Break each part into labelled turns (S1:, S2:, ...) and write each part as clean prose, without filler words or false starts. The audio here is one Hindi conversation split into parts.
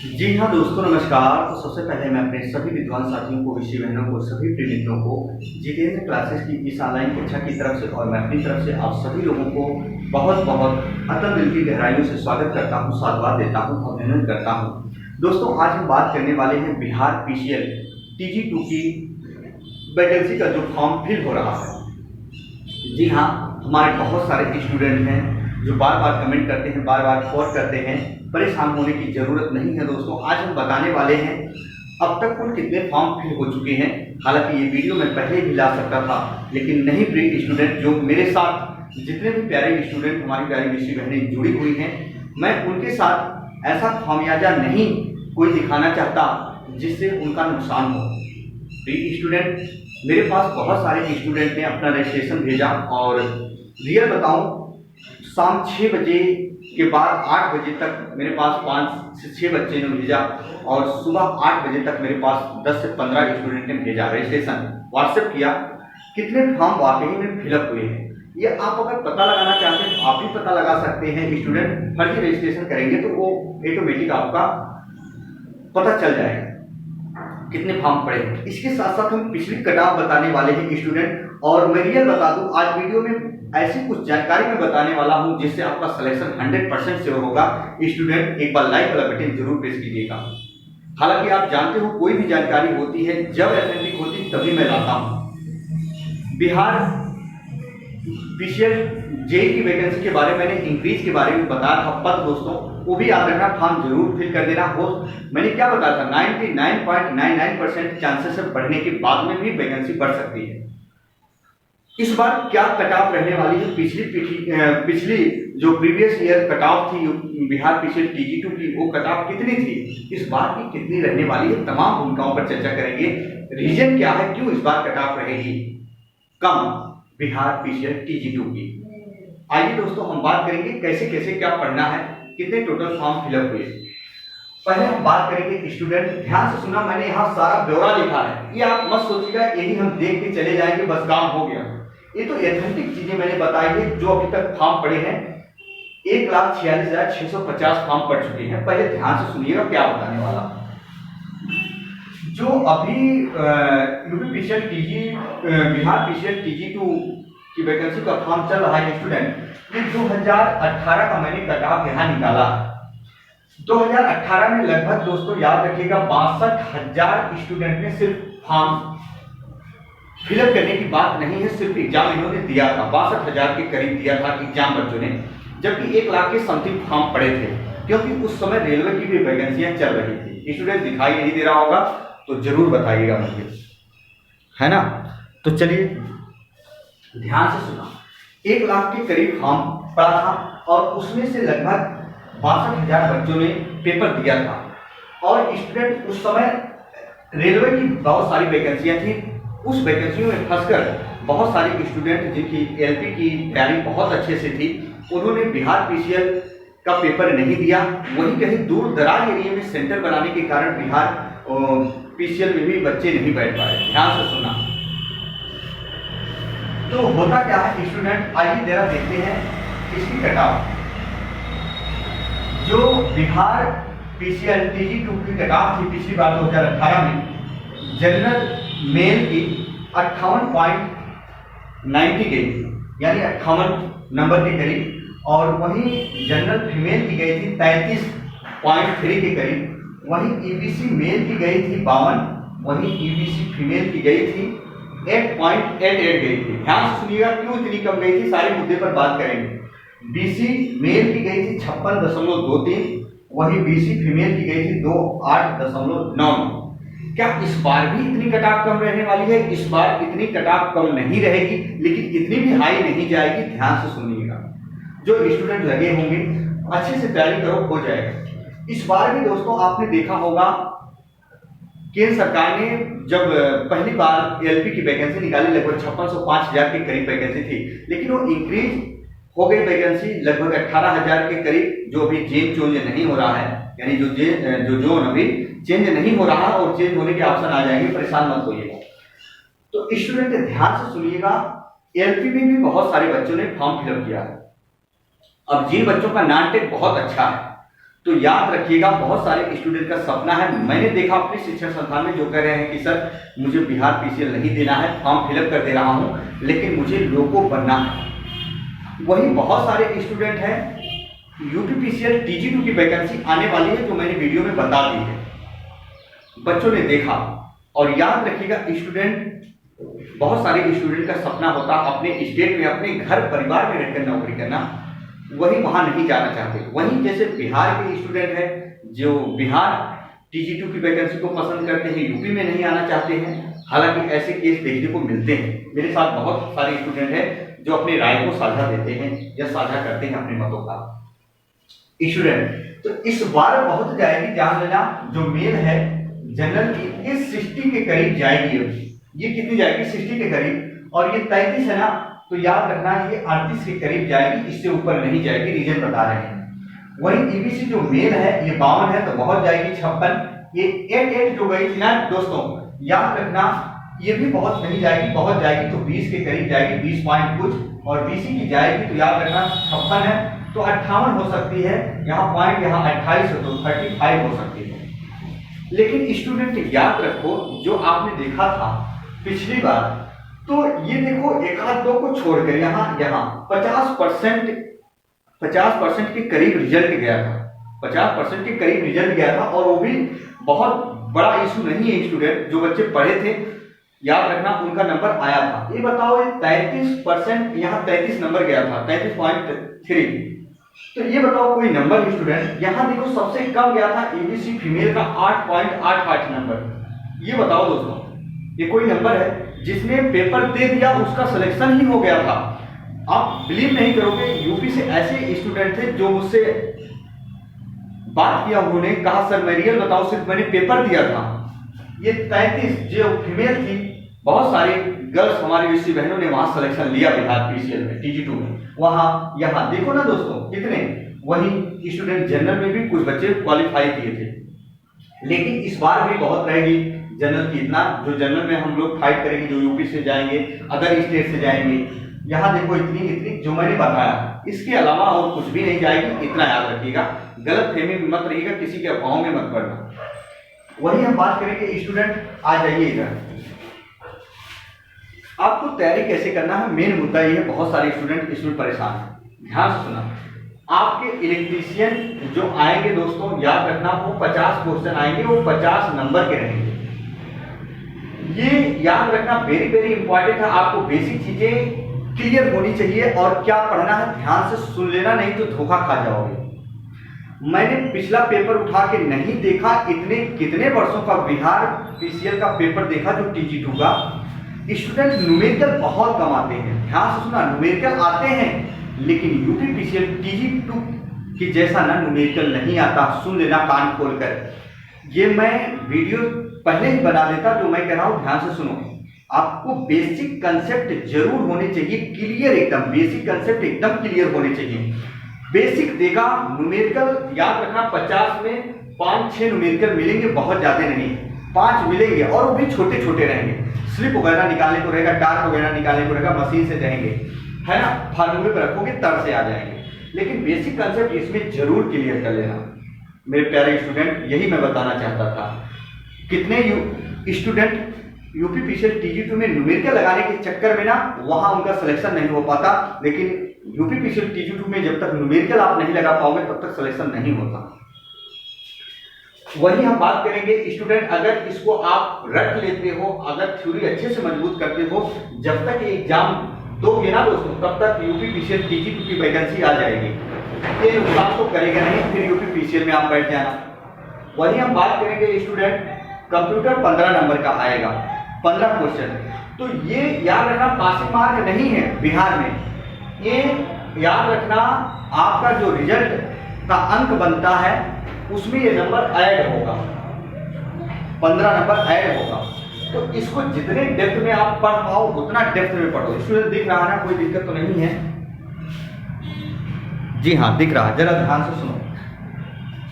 S1: जी हाँ दोस्तों, नमस्कार। तो सबसे पहले मैं अपने सभी विद्वान साथियों को, विषय बहनों को, सभी प्रिय मित्रों को जितेंद्र क्लासेस की इस ऑनलाइन कक्षा की तरफ से और मैं अपनी तरफ से आप सभी लोगों को बहुत बहुत अतल दिल की गहराइयों से स्वागत करता हूँ, साधुवाद देता हूँ, अभिनंदन करता हूँ। दोस्तों, आज हम बात करने वाले हैं बिहार पीसीएल TG2 की वैकेंसी का जो फॉर्म फिल हो रहा है। जी हाँ, हमारे बहुत सारे स्टूडेंट हैं जो बार बार कमेंट करते हैं, बार बार कॉल करते हैं। परेशान होने की ज़रूरत नहीं है दोस्तों। आज हम बताने वाले हैं अब तक कुल कितने फॉर्म फिल हो चुके हैं। हालांकि ये वीडियो मैं पहले भी ला सकता था, लेकिन नहीं प्रिय स्टूडेंट, जो मेरे साथ जितने भी प्यारे स्टूडेंट, हमारी प्यारी विषय बहनें जुड़ी हुई हैं, मैं उनके साथ ऐसा खामियाजा नहीं कोई दिखाना चाहता जिससे उनका नुकसान हो। प्रिय स्टूडेंट, मेरे पास बहुत सारे स्टूडेंट ने अपना रजिस्ट्रेशन भेजा और रियल बताऊं, शाम 6 बजे के बाद 8 बजे तक मेरे पास 5 से 6 बच्चे ने भेजा और सुबह 8 बजे तक मेरे पास 10 से 15 स्टूडेंट ने भेजा रजिस्ट्रेशन, व्हाट्सएप किया। कितने फॉर्म वाकई में फिलअप हुए हैं ये आप अगर पता लगाना चाहते हैं तो आप भी पता लगा सकते हैं। स्टूडेंट फर्जी रजिस्ट्रेशन करेंगे तो वो ऑटोमेटिक आपका पता चल जाएगा कितने फॉर्म पड़े हैं। इसके साथ साथ हम पिछली कटाव बताने वाले हैं स्टूडेंट, और मैं रियल बता दूं, आज वीडियो में ऐसी कुछ जानकारी मैं बताने वाला हूं जिससे आपका सिलेक्शन 100% से होगा। स्टूडेंट, एक बार लाइक वाला बटन जरूर प्रेस कीजिएगा। हालांकि आप जानते हो, कोई भी जानकारी होती है जब ऑथेंटिक होती तभी मैं लाता हूं। बिहार पीसीएल जेई की वैकेंसी के बारे में मैंने इंक्रीज के बारे में बताया था पद दोस्तों, वो भी याद रखना, फॉर्म जरूर फिल कर देना हो। मैंने क्या बताया था, 99.99% चांसेस है बढ़ने के बाद में भी वैकेंसी बढ़ सकती है। इस बार क्या कट ऑफ रहने वाली है, पिछली जो प्रीवियस ईयर कट ऑफ थी बिहार पीसीएल TG2 की, वो कट ऑफ कितनी थी, इस बार की कितनी रहने वाली है, तमाम भूमिकाओं पर चर्चा करेंगे। रीजन क्या है, क्यों इस बार कट ऑफ रहेगी कम बिहार पीसीएल TG2 की। आइए दोस्तों, हम बात करेंगे कैसे कैसे क्या पढ़ना है, कितने टोटल फॉर्म फिलअप हुए। पहले हम बात करेंगे स्टूडेंट, ध्यान से सुना, मैंने यहाँ सारा ब्यौरा लिखा है। ये आप मत सोचिएगा यही हम देख के चले जाएंगे बस काम हो गया। ये तो एथेंटिक चीजें मैंने बताई है जो अभी तक फॉर्म पड़े हैं। 1,46,650 फॉर्म पड़ चुके हैं। पहले ध्यान से सुनिएगा क्या बताने वाला। जो अभी बिहार पीसीएल TG2 की वैकेंसी का फॉर्म चल रहा है स्टूडेंट, ये 2018 का मैंने कट ऑफ यहाँ निकाला। 2018 में लगभग दोस्तों याद रखिएगा 62,000 स्टूडेंट ने सिर्फ फॉर्म फिलअप करने की बात नहीं है, सिर्फ एग्जाम इन्होंने दिया था। 62,000 के करीब दिया था एग्जाम बच्चों ने, जबकि 1 लाख के समथिंग फॉर्म पड़े थे, क्योंकि उस समय रेलवे की भी वैकेंसियां चल रही थी। स्टूडेंट दिखाई नहीं दे रहा होगा तो जरूर बताइएगा मुझे, है ना। तो चलिए ध्यान से सुना, 1 लाख के करीब फॉर्म पड़ा था और उसमें से लगभग 62,000 बच्चों ने पेपर दिया था। और स्टूडेंट उस समय रेलवे की बहुत सारी वैकेंसियां थी, उस वैकेंसियों में फंसकर बहुत सारे स्टूडेंट जिनकी LP की तैयारी बहुत अच्छे से थी, उन्होंने बिहार पीसीएल का पेपर नहीं दिया। वहीं कहीं दूर दराज एरिया में सेंटर बनाने के कारण बिहार पीसीएल में भी बच्चे नहीं बैठ पाए। ध्यान से सुना। तो होता क्या है स्टूडेंट, आइए जरा देखते हैं इसकी कटाव। जो बिहार पीसीएल TG2 की कटाव थी पिछली बार 2018 में, जनरल मेल की 58.90 गई थी, यानी 58 नंबर के करीब, और वहीं जनरल फीमेल की गई थी 33.3 के करीब। वहीं EBC मेल की गई थी 52, वहीं EBC फीमेल की गई थी 8.88 गई थी। ध्यान से सुनिएगा क्यों इतनी कम गई थी, सारे मुद्दे पर बात करेंगे। BC मेल की गई थी 56.23, वहीं BC फीमेल की गई थी 28.99। क्या इस बार भी इतनी कटाव कम रहने वाली है? इस बार इतनी कटाव कम नहीं रहेगी, लेकिन इतनी भी हाई नहीं जाएगी। ध्यान से सुनिएगा, जो स्टूडेंट लगे होंगे अच्छे से तैयारी करो, हो जाएगा। इस बार भी दोस्तों आपने देखा होगा, केंद्र सरकार ने जब पहली बार LP की वैकेंसी निकाली, लगभग 5605 के करीब वैकेंसी थी, लेकिन वो इंक्रीज हो गई वैकेंसी लगभग 18,000 के करीब, जो अभी चेंज नहीं हो रहा है, यानी जो जोन अभी चेंज नहीं हो रहा और चेंज होने के ऑप्शन आ जाएंगे, परेशान मत होइएगा। तो स्टूडेंट ध्यान से सुनिएगा, LP में भी बहुत सारे बच्चों ने फॉर्म फिलअप किया है। अब जिन बच्चों का नॉन टेक बहुत अच्छा है, तो याद रखिएगा, बहुत सारे स्टूडेंट का सपना है, मैंने देखा अपने शिक्षण संस्थान में जो कह रहे हैं कि सर मुझे बिहार पीसीएल नहीं देना है, फॉर्म फिलअप कर दे रहा हूँ, लेकिन मुझे लोको बनना है। वही बहुत सारे स्टूडेंट हैं, यूपी पीसीएल टीजी2 की वैकेंसी आने वाली है जो मैंने वीडियो में बता दी है, बच्चों ने देखा। और याद रखिएगा स्टूडेंट, बहुत सारे स्टूडेंट का सपना होता है अपने स्टेट में, अपने घर परिवार में रहकर नौकरी करना, वही वहां नहीं जाना चाहते। वहीं जैसे बिहार के स्टूडेंट हैं जो बिहार टीजी2 की वैकेंसी को पसंद करते हैं, यूपी में नहीं आना चाहते हैं। हालांकि ऐसे केस देखने को मिलते हैं, मेरे साथ बहुत सारे स्टूडेंट हैं जो अपनी राय को साझा देते हैं या साझा करते हैं अपने मतों का। स्टूडेंट तो इस बार बहुत जाएगी, ध्यान देना, जो मेल है जनरल की इस 60 के करीब जाएगी। ये कितनी जाएगी? 60 के करीब। और ये 33 है ना, तो याद रखना ये 38 के करीब जाएगी, इससे ऊपर नहीं जाएगी, रीजन बता रहे हैं। वही ईबीसी जो मेल है ये 52 है, तो बहुत जाएगी 56। ये 88 जो गई थी ना दोस्तों, याद रखना ये भी बहुत नहीं जाएगी, बहुत जाएगी तो 20 के करीब जाएगी, 20 पॉइंट कुछ। और बीसी की जाएगी तो याद रखना 56 है, तो 58 हो सकती है, यहाँ पॉइंट यहाँ 28 है तो 35 हो सकती है। लेकिन स्टूडेंट याद रखो, जो आपने देखा था पिछली बार, तो ये देखो एक आध दो को छोड़कर यहाँ 50% के करीब रिजल्ट गया था, 50% के करीब रिजल्ट गया था। और वो भी बहुत बड़ा इशू नहीं है, स्टूडेंट जो बच्चे पढ़े थे याद रखना उनका नंबर आया था। ये बताओ, ये 33%, यहाँ 33 नंबर गया था, 33.3। तो ये बताओ कोई नंबर स्टूडेंट, यहाँ देखो सबसे कम गया था एबीसी फीमेल का 8.88 नंबर। ये बताओ दोस्तों, ये कोई नंबर है? जिसने पेपर दे दिया उसका सिलेक्शन ही हो गया था। आप बिलीव नहीं करोगे, यूपी से ऐसे स्टूडेंट थे जो मुझसे बात किया, उन्होंने कहा सर मैं रियल बताओ, सिर्फ मैंने पेपर दिया था। ये 33 जो फीमेल थी, बहुत सारे गर्ल्स हमारी यूसी बहनों ने वहां सिलेक्शन लिया बिहार पीसीएल में, टीजी2 में। वहां यहाँ देखो ना दोस्तों कितने, वही स्टूडेंट जनरल में भी कुछ बच्चे क्वालिफाई किए थे। लेकिन इस बार भी बहुत रहेगी जनरल की, इतना जो जनरल में हम लोग फाइट करेंगे, जो यूपी से जाएंगे, अदर स्टेट से जाएंगे, यहाँ देखो इतनी जो मैंने बताया, इसके अलावा और कुछ भी नहीं जाएगी, इतना याद रखिएगा। गलत फहमी में मत रहिएगा, किसी के अफवाहों में मत पड़ना। वही हम बात करेंगे स्टूडेंट, आ जाइए इधर। आपको तैयारी कैसे करना है, मेन मुद्दा ये है। बहुत सारे स्टूडेंट इसमें परेशान हैं, ध्यान से सुना। आपके इलेक्ट्रीशियन जो आएंगे दोस्तों, याद रखना वो 50 क्वेश्चन आएंगे, वो 50 नंबर के रहेंगे। ये याद रखना वेरी वेरी इंपॉर्टेंट है। आपको बेसिक चीजें क्लियर होनी चाहिए और क्या पढ़ना है ध्यान से सुन लेना, नहीं तो धोखा खा जाओगे। मैंने पिछला पेपर उठा के नहीं देखा, इतने कितने वर्षों का बिहार पीसीएल का पेपर देखा जो टीजी2 का। स्टूडेंट न्यूमेरिकल बहुत कम आते हैं, ध्यान से सुना, न्यूमेरिकल आते हैं लेकिन यूपी पीसीएल टीजी2 की जैसा ना न्यूमेरिकल नहीं आता। सुन लेना कान खोलकर, ये मैं वीडियो पहले ही बना देता जो मैं कह रहा हूं, ध्यान से सुनो। आपको बेसिक कंसेप्ट जरूर होने चाहिए क्लियर, एकदम बेसिक कंसेप्ट एकदम क्लियर होने चाहिए। बेसिक देगा, न्यूमेरिकल याद रखना 50 में 5-6 न्यूमेरिकल मिलेंगे, बहुत ज्यादा नहीं, 5 मिलेंगे और वो भी छोटे छोटे रहेंगे। स्लिप वगैरह निकालने को रहेगा, डार्क वगैरह निकालने को रहेगा, मशीन से रहेंगे, है ना, फार्मूले पर रखोगे तब से आ जाएंगे। लेकिन बेसिक कंसेप्ट इसमें जरूर क्लियर कर लेना मेरे प्यारे स्टूडेंट, यही मैं बताना चाहता था। कितने स्टूडेंट यूपी पीसीएल टीजी2 में न्यूमेरिकल लगाने के चक्कर में ना वहां उनका सिलेक्शन नहीं हो पाता, लेकिन यूपी पीसीएल टीजी2 में जब तक न्यूमेरिकल आप नहीं लगा पाओगे तब तक सिलेक्शन नहीं होता। वही हम बात करेंगे स्टूडेंट, अगर इसको आप रख लेते हो, अगर थ्योरी अच्छे से मजबूत करते हो, जब तक एग्जाम दोगे ना दोस्तों, तब तक यूपी पीसीएल टीजी2 की वैकेंसी आ जाएगी। ये नुकसान तो करेगा नहीं, फिर यूपी पीसीएल में आप बैठ जाना। वही हम बात करेंगे स्टूडेंट, कंप्यूटर 15 नंबर का आएगा, 15 क्वेश्चन। तो ये याद रखना पासिंग मार्क नहीं है बिहार में, ये याद रखना आपका जो रिजल्ट का अंक बनता है उसमें ये नंबर ऐड होगा, 15 नंबर ऐड होगा। तो इसको जितने डेप्थ में आप पढ़ पाओ उतना डेप्थ में पढ़ो। स्टूडेंट दिख रहा है ना, कोई दिक्कत तो नहीं है? जी हाँ दिख रहा है, जरा ध्यान से सुनो।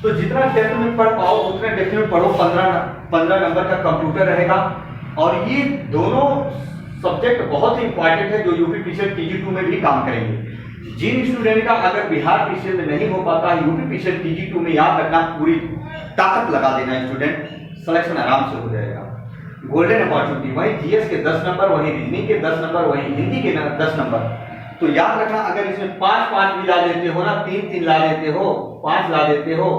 S1: तो जितना डेप्थ में पढ़ पाओ उतने डेप्थ में पढ़ो। 15 नंबर का कंप्यूटर रहेगा और ये दोनों सब्जेक्ट बहुत ही इंपॉर्टेंट है जो यूपी पीसीएल टीजी2 में भी काम करेंगे। जिन स्टूडेंट का अगर बिहार पीसीएल में नहीं हो पाता, यूपी पीसीएल TG2 में याद रखना, पूरी ताकत लगा देना, स्टूडेंट सिलेक्शन आराम से हो जाएगा। गोल्डन अपॉर्चुनिटी, वही जीएस के 10 नंबर, वही रीजनिंग के 10 नंबर, वही हिंदी के 10 नंबर। तो याद रखना, अगर इसमें 5-5 भी ला देते हो ना, 3-3 ला देते हो, 5 ला देते हो,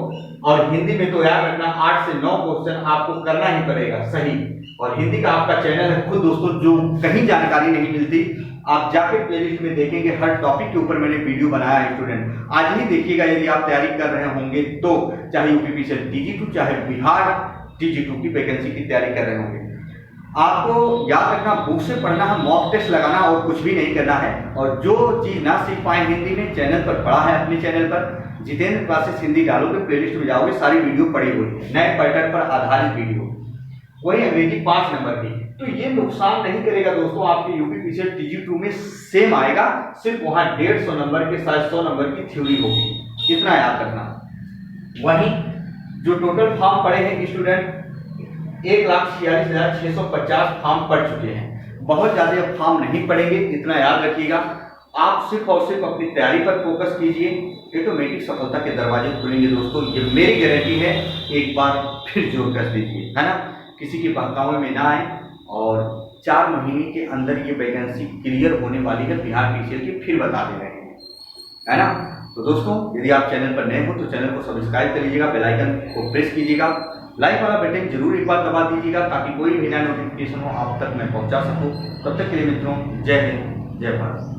S1: और हिंदी में तो याद रखना 8 से 9 क्वेश्चन आपको करना ही पड़ेगा सही। और हिंदी का आपका चैनल है खुद दोस्तों, जो कहीं जानकारी नहीं मिलती, आप जाके प्लेलिस्ट में देखेंगे, हर टॉपिक के ऊपर मैंने वीडियो बनाया है स्टूडेंट। आज ही देखिएगा, यदि आप तैयारी कर रहे होंगे तो, चाहे यूपी पीसीएल TG2 चाहे बिहार TG2 की वैकेंसी की तैयारी कर रहे होंगे। आपको याद रखना, बुक से पढ़ना है, मॉक टेस्ट लगाना और कुछ भी नहीं करना है। और जो चीज ना सीख पाए हिंदी में, चैनल पर पढ़ा है, अपने चैनल पर जितेंद्र क्लासेस हिंदी डालोगे, प्लेलिस्ट में जाओगे, सारी वीडियो पड़ी हुई, नए पैटर्न पर आधारित वीडियो, वही अंग्रेजी 5 नंबर की। तो ये नुकसान नहीं करेगा दोस्तों, आपके यूपी पीसीएल TG2 में सेम आएगा, सिर्फ वहां 150 नंबर के साथ 100 नंबर की थ्योरी होगी, इतना याद रखना। वहीं जो टोटल फॉर्म पड़े हैं स्टूडेंट, 1,46,650 फॉर्म पड़ चुके हैं। बहुत ज्यादा फॉर्म नहीं पड़ेंगे, इतना याद रखिएगा। आप सिर्फ और सिर्फ अपनी तैयारी पर फोकस कीजिए, ऑटोमेटिक सफलता के दरवाजे खुलेंगे दोस्तों, ये मेरी गारंटी है। एक बार फिर जोर कर दीजिए, है ना, किसी के बहकावे में ना आए। और 4 महीने के अंदर ये वैकेंसी क्लियर होने वाली है बिहार पीसीएल की, फिर बता दे रहे हैं, है ना। तो दोस्तों, यदि आप चैनल पर नए हो तो चैनल को सब्सक्राइब कर लीजिएगा, बेल आइकन को प्रेस कीजिएगा, लाइक वाला बटन जरूर एक बार दबा दीजिएगा, ताकि कोई भी नया नोटिफिकेशन हो आप तक मैं पहुंचा सकूं। तब तक के लिए मित्रों, जय हिंद, जय भारत।